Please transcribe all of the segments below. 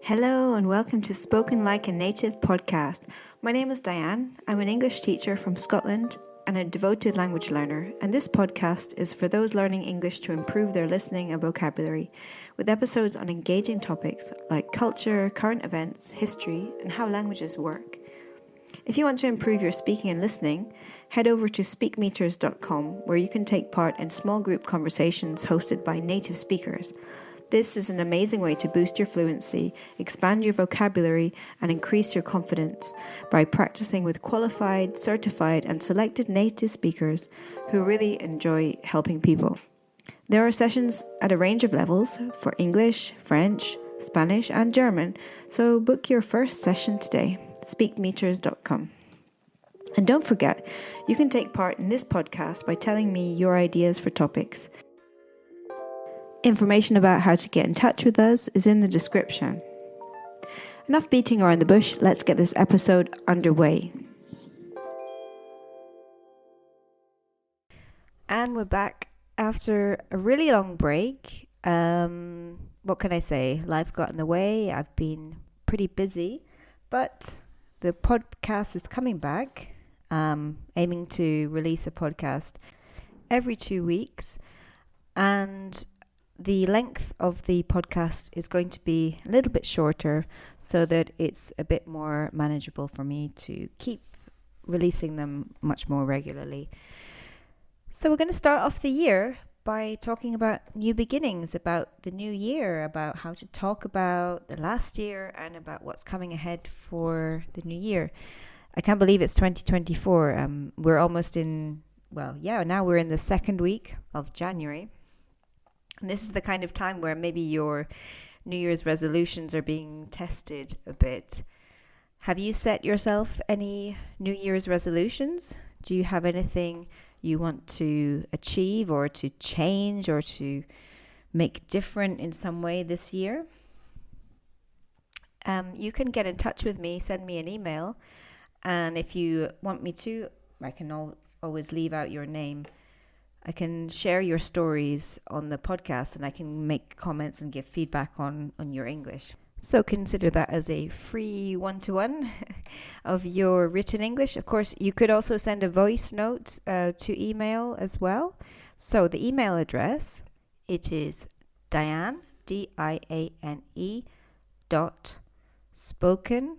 Hello and welcome to Spoken Like a Native podcast. My name is Diane. I'm an English teacher from Scotland and a devoted language learner, and this podcast is for those learning English to improve their listening and vocabulary, with episodes on engaging topics like culture, current events, history, and how languages work. If you want to improve your speaking and listening, head over to speakmeters.com, where you can take part in small group conversations hosted by native speakers. This is an amazing way to boost your fluency, expand your vocabulary, and increase your confidence by practicing with qualified, certified, and selected native speakers who really enjoy helping people. There are sessions at a range of levels for English, French, Spanish, and German, so book your first session today. Speakmeters.com. And don't forget, you can take part in this podcast by telling me your ideas for topics. Information about how to get in touch with us is in the description. Enough beating around the bush, let's get this episode underway. And we're back after a really long break. What can I say? Life got in the way. I've been pretty busy, but the podcast is coming back. Aiming to release a podcast every 2 weeks, and the length of the podcast is going to be a little bit shorter so that it's a bit more manageable for me to keep releasing them much more regularly. So we're going to start off the year by talking about new beginnings, about the new year, about how to talk about the last year and about what's coming ahead for the new year. I can't believe it's 2024. We're almost now we're in the second week of January. And this is the kind of time where maybe your New Year's resolutions are being tested a bit. Have you set yourself any New Year's resolutions? Do you have anything you want to achieve or to change or to make different in some way this year? You can get in touch with me, send me an email. And if you want me to, I can always leave out your name. I can share your stories on the podcast and I can make comments and give feedback on your English. So consider that as a free one-to-one of your written English. Of course, you could also send a voice note to email as well. So the email address, it is Diane, Diane, .spoken,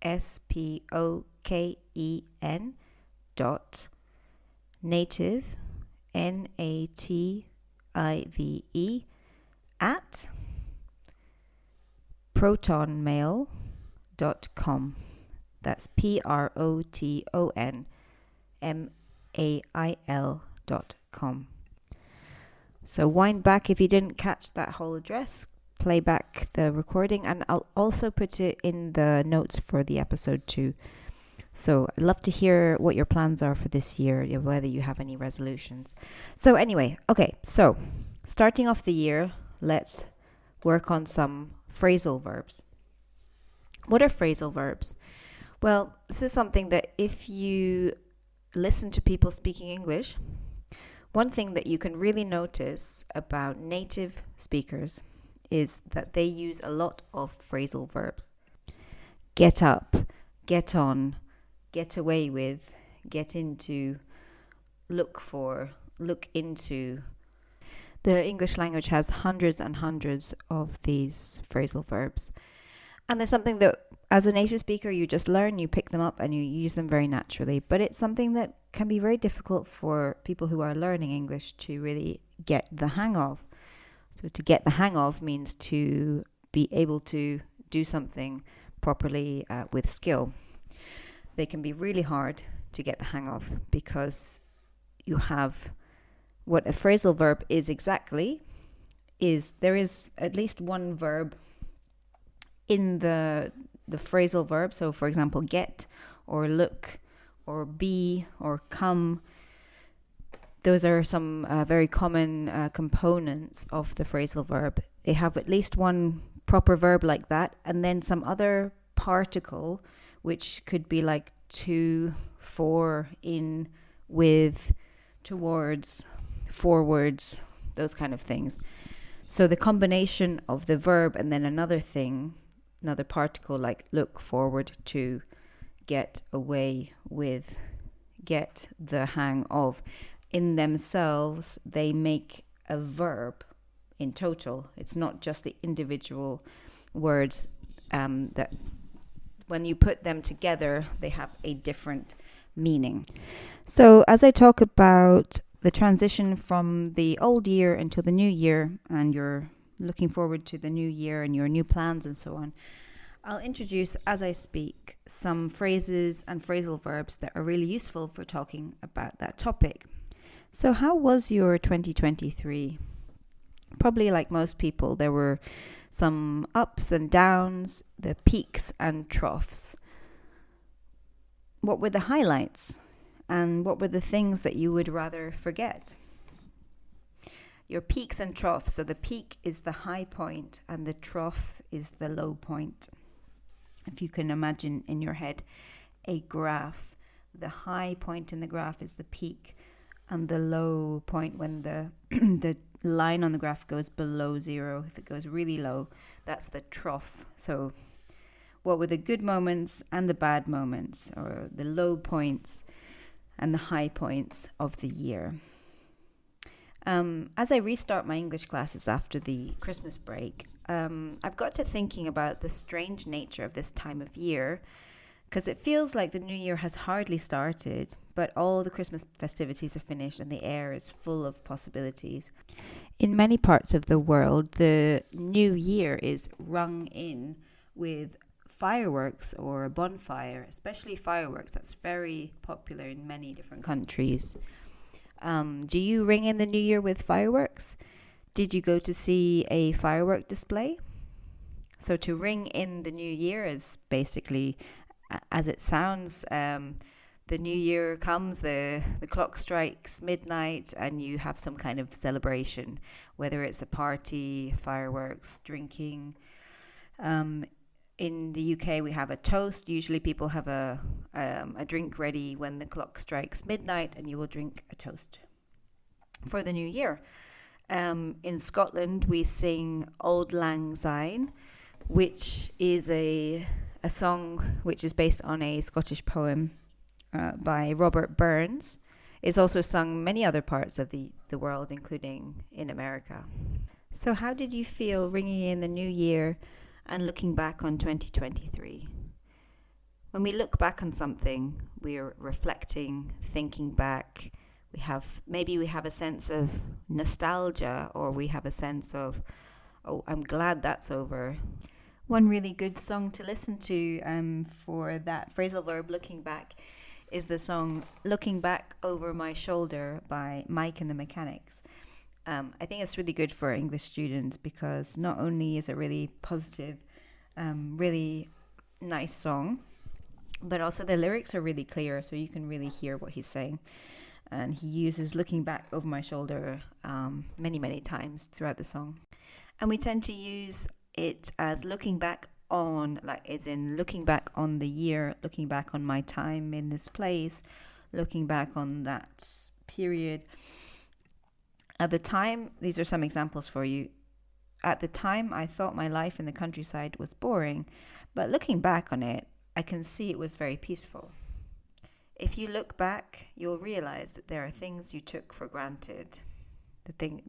SPOKEN, .native, NATIVE, at protonmail.com. That's protonmail.com. So wind back if you didn't catch that whole address, play back the recording, and I'll also put it in the notes for the episode too. So I'd love to hear what your plans are for this year, whether you have any resolutions. So anyway, okay, so starting off the year, let's work on some phrasal verbs. What are phrasal verbs? Well, this is something that if you listen to people speaking English, one thing that you can really notice about native speakers is that they use a lot of phrasal verbs. Get up, get on, get away with, get into, look for, look into. The English language has hundreds and hundreds of these phrasal verbs. And there's something that as a native speaker you just learn, you pick them up and you use them very naturally. But it's something that can be very difficult for people who are learning English to really get the hang of. So to get the hang of means to be able to do something properly with skill. They can be really hard to get the hang of because you have what a phrasal verb is exactly is there is at least one verb in the phrasal verb. So for example, get or look or be or come. Those are some very common components of the phrasal verb. They have at least one proper verb like that and then some other particle which could be like to, for, in, with, towards, forwards, those kind of things. So the combination of the verb and then another thing another particle like look forward to, get away with, get the hang of. In themselves, they make a verb in total. It's not just the individual words that when you put them together, they have a different meaning. So as I talk about the transition from the old year into the new year, and you're looking forward to the new year and your new plans and so on, I'll introduce, as I speak, some phrases and phrasal verbs that are really useful for talking about that topic. So how was your 2023? Probably like most people, there were some ups and downs, the peaks and troughs. What were the highlights? And what were the things that you would rather forget? Your peaks and troughs. So the peak is the high point and the trough is the low point. If you can imagine in your head a graph, the high point in the graph is the peak, and the low point, when the the line on the graph goes below zero, if it goes really low, that's the trough. So what were the good moments and the bad moments, or the low points and the high points of the year? As I restart my English classes after the Christmas break, I've got to thinking about the strange nature of this time of year, because it feels like the new year has hardly started, but all the Christmas festivities are finished and the air is full of possibilities. In many parts of the world, the new year is rung in with fireworks or a bonfire, especially fireworks. That's very popular in many different countries. Do you ring in the new year with fireworks? Did you go to see a firework display? So to ring in the new year is basically, as it sounds, the new year comes, the clock strikes midnight, and you have some kind of celebration, whether it's a party, fireworks, drinking. In the UK, we have a toast. Usually people have a drink ready when the clock strikes midnight, and you will drink a toast for the new year. In Scotland, we sing Auld Lang Syne, which is a song which is based on a Scottish poem by Robert Burns. It's also sung many other parts of the world, including in America. So how did you feel ringing in the new year and looking back on 2023? When we look back on something, we're reflecting, thinking back. We have a sense of nostalgia, or we have a sense of, oh, I'm glad that's over. One really good song to listen to for that phrasal verb, looking back, is the song Looking Back Over My Shoulder by Mike and the Mechanics. I think it's really good for English students because not only is it really positive, really nice song, but also the lyrics are really clear, so you can really hear what he's saying. And he uses looking back over my shoulder many, many times throughout the song. And we tend to use it as looking back on, like as in looking back on the year, looking back on my time in this place, looking back on that period. At the time, these are some examples for you. At the time, I thought my life in the countryside was boring, but looking back on it, I can see it was very peaceful. If you look back, you'll realize that there are things you took for granted.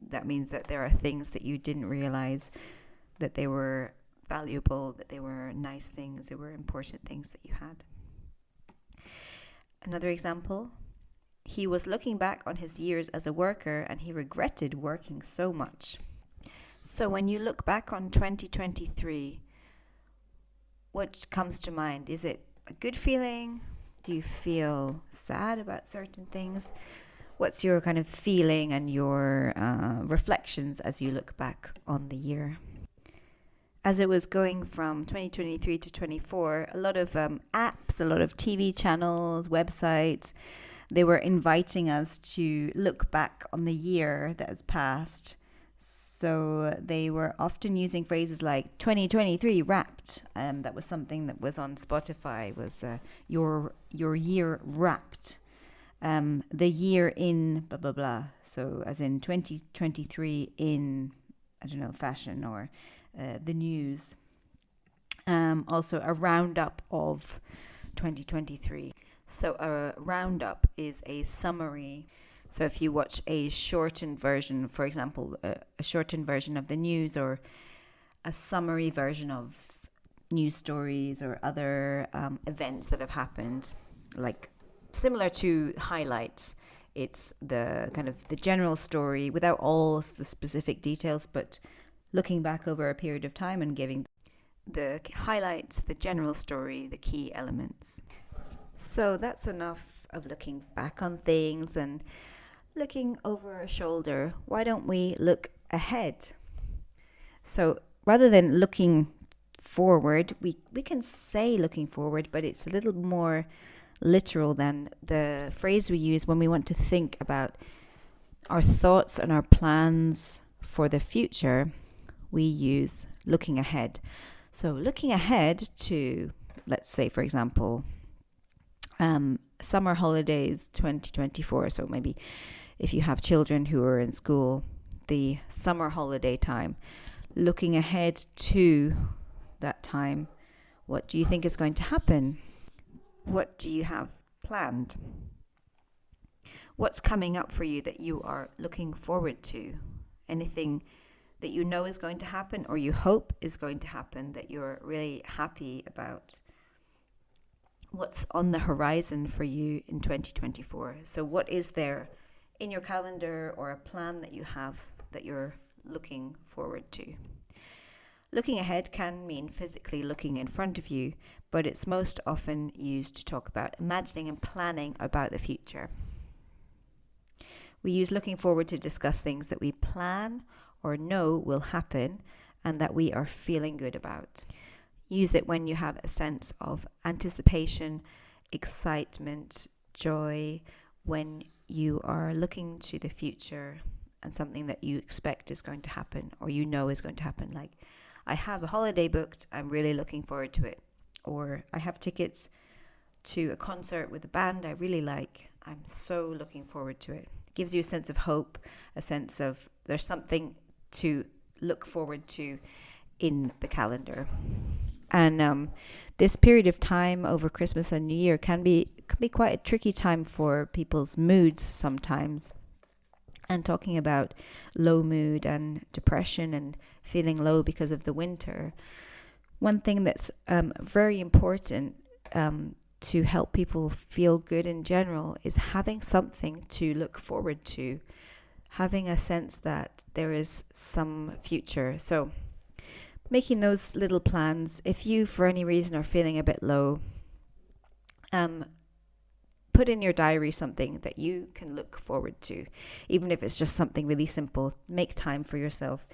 That means that there are things that you didn't realize that they were valuable, that they were nice things, they were important things that you had. Another example, he was looking back on his years as a worker and he regretted working so much. So when you look back on 2023, what comes to mind? Is it a good feeling? Do you feel sad about certain things? What's your kind of feeling and your reflections as you look back on the year? As it was going from 2023 to 24, a lot of apps, a lot of TV channels, websites, they were inviting us to look back on the year that has passed. So they were often using phrases like 2023 wrapped. That was something that was on Spotify, was your year wrapped. The year in blah, blah, blah. So as in 2023 in, I don't know, fashion or the news. Also a roundup of 2023. So a roundup is a summary. So if you watch a shortened version, for example, a shortened version of the news, or a summary version of news stories or other events that have happened, like similar to highlights, it's the kind of the general story without all the specific details, but looking back over a period of time and giving the highlights, the general story, the key elements. So that's enough of looking back on things and looking over our shoulder. Why don't we look ahead? So rather than looking forward, we can say looking forward, but it's a little more literal than the phrase we use when we want to think about our thoughts and our plans for the future. We use looking ahead. So looking ahead to, let's say, for example, summer holidays 2024. So maybe if you have children who are in school, the summer holiday time, looking ahead to that time, what do you think is going to happen? What do you have planned? What's coming up for you that you are looking forward to? Anything that you know is going to happen or you hope is going to happen that you're really happy about? What's on the horizon for you in 2024? So what is there in your calendar or a plan that you have that you're looking forward to? Looking ahead can mean physically looking in front of you, but it's most often used to talk about imagining and planning about the future. We use looking forward to discuss things that we plan or know will happen and that we are feeling good about. Use it when you have a sense of anticipation, excitement, joy, when you are looking to the future and something that you expect is going to happen or you know is going to happen. Like, I have a holiday booked, I'm really looking forward to it. Or I have tickets to a concert with a band I really like, I'm so looking forward to it. It gives you a sense of hope, a sense of there's something to look forward to in the calendar. And this period of time over Christmas and New Year can be quite a tricky time for people's moods sometimes. And talking about low mood and depression and feeling low because of the winter, one thing that's very important to help people feel good in general is having something to look forward to, having a sense that there is some future. So making those little plans. If you, for any reason, are feeling a bit low, put in your diary something that you can look forward to, even if it's just something really simple. Make time for yourself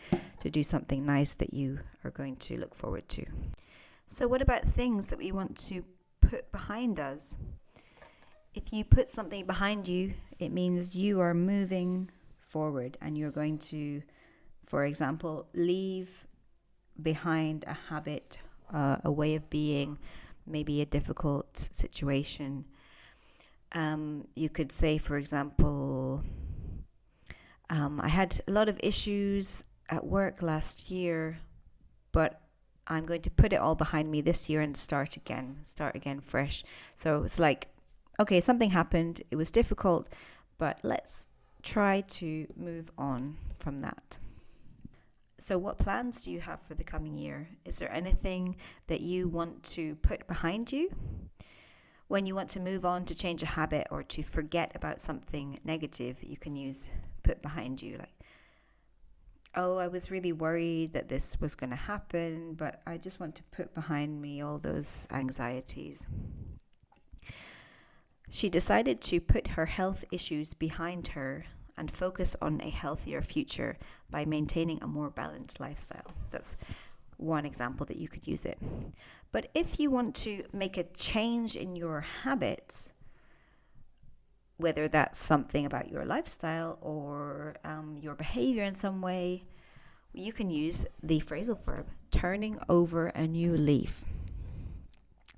to do something nice that you are going to look forward to. So what about things that we want to put behind us? If you put something behind you, it means you are moving forward and you're going to, for example, leave behind a habit, a way of being, maybe a difficult situation. You could say, for example, I had a lot of issues at work last year, but I'm going to put it all behind me this year and start again fresh. So it's like, okay, something happened, it was difficult, but let's try to move on from that. So what plans do you have for the coming year? Is there anything that you want to put behind you? When you want to move on, to change a habit, or to forget about something negative, you can use put behind you. Like, oh, I was really worried that this was going to happen, but I just want to put behind me all those anxieties. She decided to put her health issues behind her and focus on a healthier future by maintaining a more balanced lifestyle. That's one example that you could use it. But if you want to make a change in your habits, whether that's something about your lifestyle or your behavior in some way, you can use the phrasal verb, turning over a new leaf.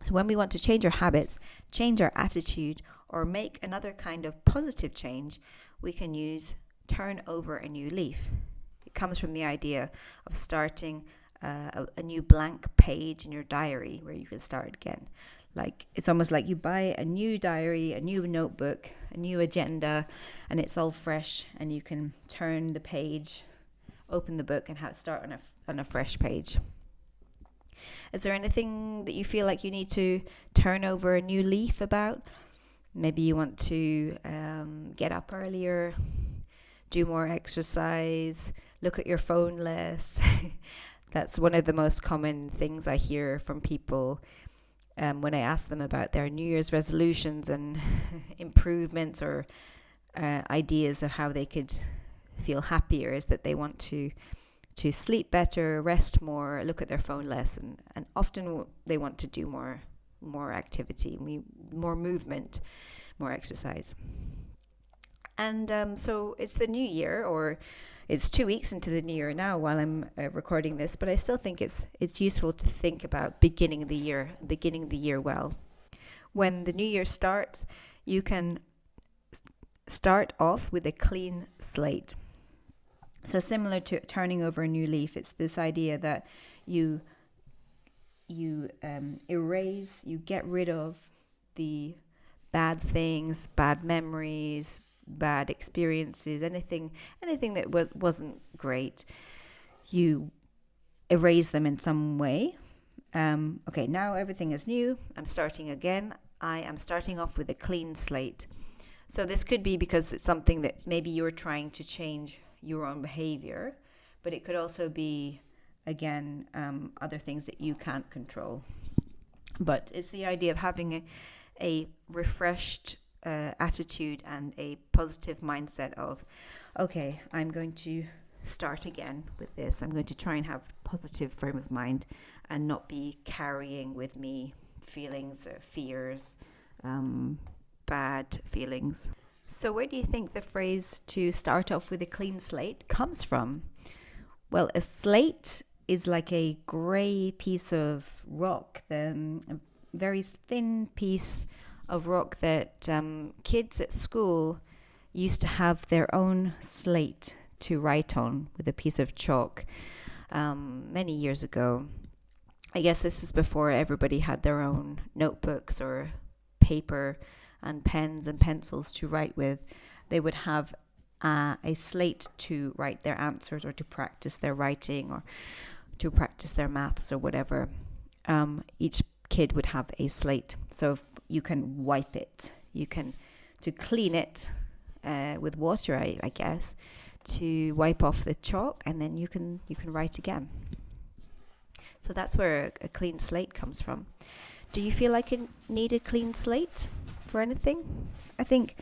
So when we want to change our habits, change our attitude, or make another kind of positive change, we can use turn over a new leaf. It comes from the idea of starting a new blank page in your diary where you can start again. Like, it's almost like you buy a new diary, a new notebook, a new agenda, and it's all fresh, and you can turn the page, open the book, and start on a fresh page. Is there anything that you feel like you need to turn over a new leaf about? Maybe you want to get up earlier, do more exercise, look at your phone less. That's one of the most common things I hear from people when I ask them about their New Year's resolutions and improvements or ideas of how they could feel happier, is that they want to sleep better, rest more, look at their phone less, and often they want to do more activity, more movement, more exercise. And so it's the new year, or it's 2 weeks into the new year now while I'm recording this, but I still think it's useful to think about beginning the year well. When the new year starts, you can start off with a clean slate. So similar to turning over a new leaf, it's this idea that you erase, you get rid of the bad things, bad memories, bad experiences, anything that wasn't great. You erase them in some way. Okay, now everything is new. I'm starting again. I am starting off with a clean slate. So this could be because it's something that maybe you're trying to change your own behavior, but it could also be, again, other things that you can't control. But it's the idea of having a refreshed attitude and a positive mindset of, okay, I'm going to start again with this. I'm going to try and have a positive frame of mind and not be carrying with me feelings, fears, bad feelings. So where do you think the phrase to start off with a clean slate comes from? Well, a slate is like a grey piece of rock, a very thin piece of rock that kids at school used to have their own slate to write on with a piece of chalk many years ago. I guess this was before everybody had their own notebooks or paper and pens and pencils to write with. They would have a slate to write their answers, or to practice their writing, or to practice their maths or whatever. Each kid would have a slate, so you can wipe it. You can, to clean it with water, I guess, to wipe off the chalk, and then you can write again. So that's where a clean slate comes from. Do you feel like you need a clean slate for anything? I think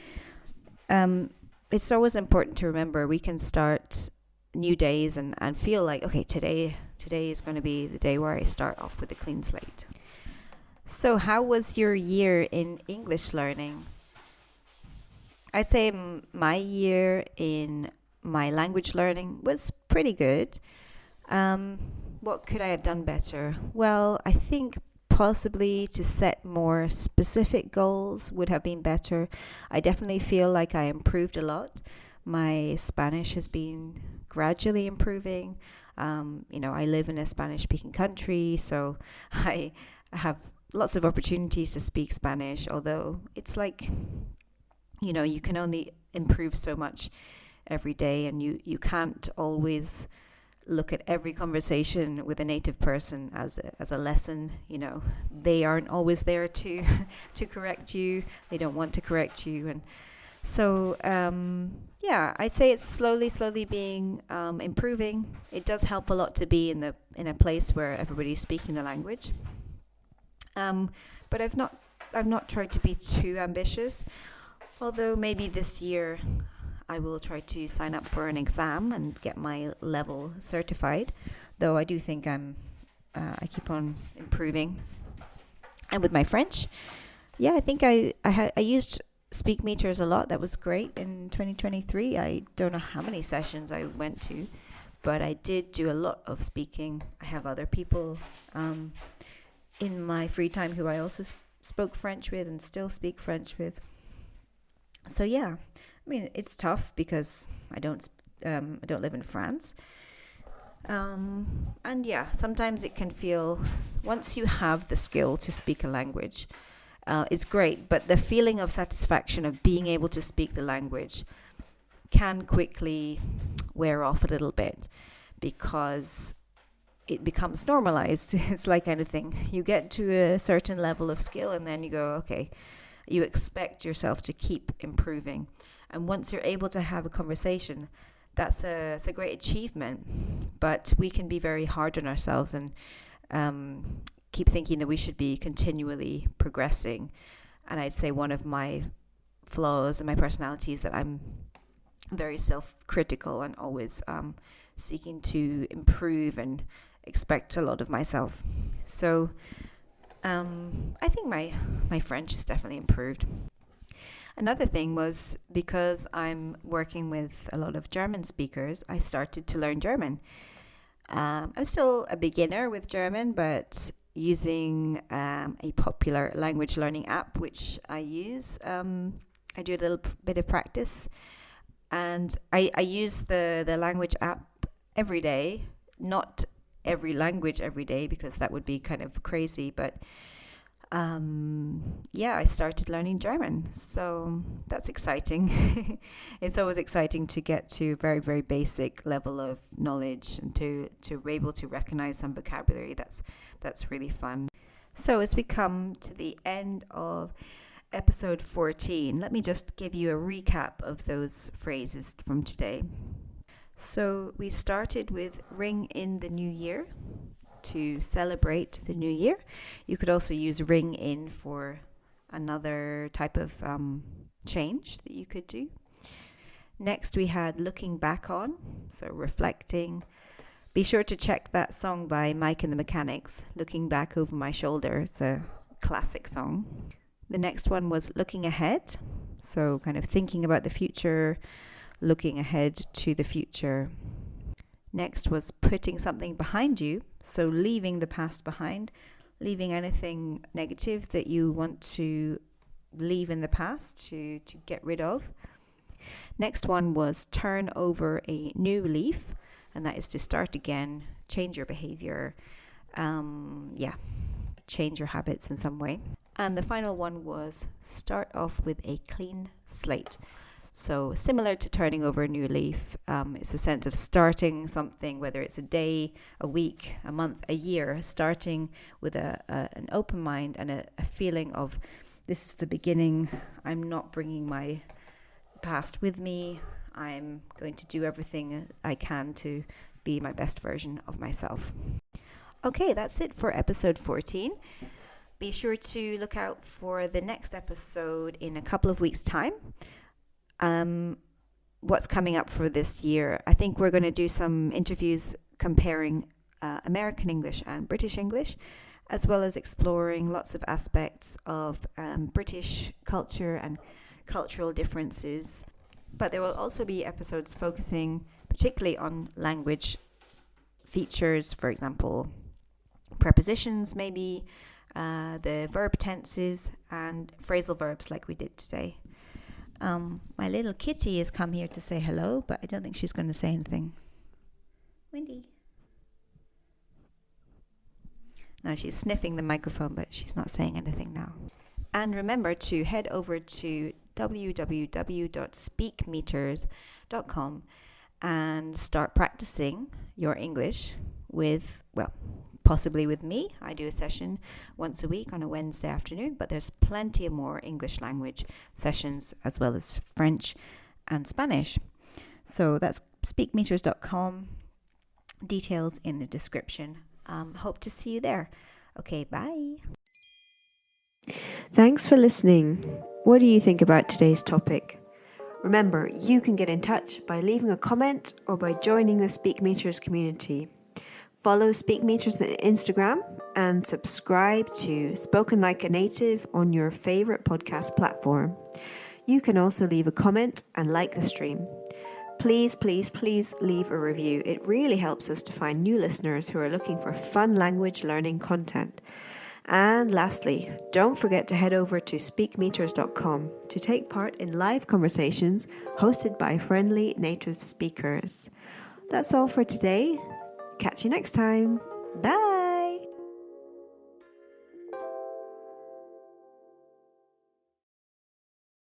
it's always important to remember we can start new days and feel like, okay, today is going to be the day where I start off with a clean slate. So how was your year in English learning? I'd say my year in my language learning was pretty good. What could I have done better? Well, I think possibly to set more specific goals would have been better. I definitely feel like I improved a lot. My Spanish has been gradually improving. I live in a Spanish-speaking country, so I have lots of opportunities to speak Spanish, although it's like, you can only improve so much every day, and you can't always look at every conversation with a native person as a lesson. They aren't always there to correct you. They don't want to correct you, and so I'd say it's slowly being improving. It does help a lot to be in a place where everybody's speaking the language. But I've not tried to be too ambitious, although maybe this year I will try to sign up for an exam and get my level certified, though I do think I keep on improving. And with my French, I think I used Speak Meters a lot. That was great in 2023. I don't know how many sessions I went to, but I did do a lot of speaking. I have other people in my free time who I also spoke French with and still speak French with. So it's tough because I don't live in France. And yeah, sometimes it can feel, once you have the skill to speak a language, it's great, but the feeling of satisfaction of being able to speak the language can quickly wear off a little bit because it becomes normalized. It's like anything. You get to a certain level of skill and then you go, okay, you expect yourself to keep improving. And once you're able to have a conversation, it's a great achievement. But we can be very hard on ourselves and keep thinking that we should be continually progressing. And I'd say one of my flaws in my personality is that I'm very self-critical and always seeking to improve and expect a lot of myself. So I think my French has definitely improved. Another thing was, because I'm working with a lot of German speakers, I started to learn German. I'm still a beginner with German, but using a popular language learning app, which I use, I do a little bit of practice. And I use the language app every day, not every language every day, because that would be kind of crazy, but I started learning German, so that's exciting. It's always exciting to get to a very, very basic level of knowledge and to be able to recognize some vocabulary. That's really fun. So as we come to the end of episode 14, let me just give you a recap of those phrases from today. So we started with ring in the new year, to celebrate the new year. You could also use ring in for another type of change that you could do. Next we had looking back on, so reflecting. Be sure to check that song by Mike and the Mechanics, Looking Back Over My Shoulder. It's a classic song. The next one was looking ahead, so kind of thinking about the future, looking ahead to the future. Next was putting something behind you, so leaving the past behind, leaving anything negative that you want to leave in the past to get rid of. Next one was turn over a new leaf, and that is to start again, change your behavior, change your habits in some way. And the final one was start off with a clean slate. So similar to turning over a new leaf, it's a sense of starting something, whether it's a day, a week, a month, a year, starting with an open mind and a feeling of this is the beginning. I'm not bringing my past with me. I'm going to do everything I can to be my best version of myself. Okay, that's it for episode 14. Be sure to look out for the next episode in a couple of weeks' time. What's coming up for this year? I think we're going to do some interviews comparing American English and British English, as well as exploring lots of aspects of British culture and cultural differences. But there will also be episodes focusing particularly on language features, for example, prepositions maybe, the verb tenses and phrasal verbs like we did today. My little kitty has come here to say hello, but I don't think she's going to say anything. Wendy. No, she's sniffing the microphone, but she's not saying anything now. And remember to head over to www.speakmeters.com and start practicing your English with, possibly with me. I do a session once a week on a Wednesday afternoon, but there's plenty of more English language sessions as well as French and Spanish. So that's speakmeters.com. Details in the description. Hope to see you there. Okay, bye. Thanks for listening. What do you think about today's topic? Remember, you can get in touch by leaving a comment or by joining the Speak Meters community. Follow Speak Meters on Instagram and subscribe to Spoken Like a Native on your favorite podcast platform. You can also leave a comment and like the stream. Please, please, please leave a review. It really helps us to find new listeners who are looking for fun language learning content. And lastly, don't forget to head over to speakmeters.com to take part in live conversations hosted by friendly native speakers. That's all for today. catch you next time. Bye.